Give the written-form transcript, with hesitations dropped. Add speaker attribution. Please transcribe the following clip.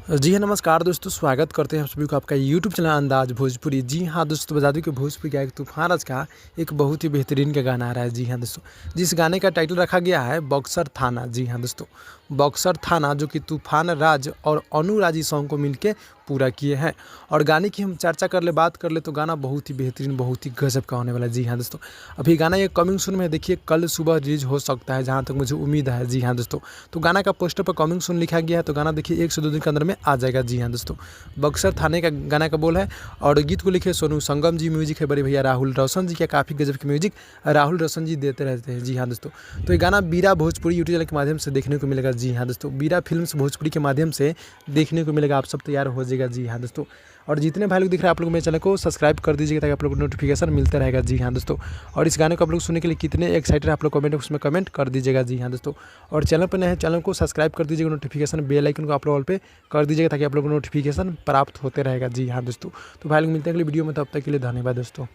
Speaker 1: जी हाँ, नमस्कार दोस्तों, स्वागत करते हैं हम सभी को आपका यूट्यूब चैनल अंदाज़ भोजपुरी। जी हाँ दोस्तों, बता दूँ कि भोजपुरी का एक तूफ़ान आज का एक बहुत ही बेहतरीन का गाना आ रहा है। जी हाँ दोस्तों, जिस गाने का टाइटल रखा गया है बक्सर थाना। जी हाँ दोस्तों, बक्सर थाना जो कि तूफ़ान राज और अनु राजी सॉन्ग को मिलके पूरा किए हैं। और गाने की हम चर्चा कर ले, बात कर ले तो गाना बहुत ही बेहतरीन, बहुत ही गज़ब का होने वाला है। जी हाँ दोस्तों, अभी गाना ये कमिंग सून में है, देखिए कल सुबह रिलीज़ हो सकता है, जहाँ तक मुझे उम्मीद है। जी हाँ दोस्तों, तो गाना का पोस्टर पर कमिंग सून लिखा गया है, तो गाना देखिए 1 से 2 दिन के अंदर में आ जाएगा। जी हाँ दोस्तों, बक्सर थाने का गाना का बोल है और गीत को लिखे सोनू संगम जी, म्यूजिक है बड़े भैया राहुल रोशन जी का। काफ़ी गजब की म्यूजिक राहुल रोशन जी देते रहते हैं। जी हाँ दोस्तों, तो ये गाना बीरा भोजपुरी यूट्यूब चैनल के माध्यम से देखने को मिलेगा। जी हाँ दोस्तों, बीरा फिल्म्स भोजपुरी के माध्यम से देखने को मिलेगा। आप सब तैयार हो जाएगा। जी हाँ दोस्तों, और जितने भाई लोग दिख रहे हैं आप लोग मेरे चैनल को सब्सक्राइब कर दीजिएगा, ताकि आप लोग को नोटिफिकेशन मिलता रहेगा। जी हाँ दोस्तों, और इस गाने को आप लोग सुनने के लिए कितने एक्साइटेड है आप लोग कमेंट बॉक्स में कमेंट कर दीजिएगा। जी हाँ दोस्तों, और चैनल पर नए हैं, चैनल को सब्सक्राइब कर दीजिएगा, नोटिफिकेशन बेल आइकन को आप लोग ऑल पे कर दीजिएगा, ताकि आप लोग को नोटिफिकेशन प्राप्त होते रहेगा। जी हाँ दोस्तों, तो भाई लोग मिलते हैं अगली वीडियो में, तब तक के लिए धन्यवाद दोस्तों।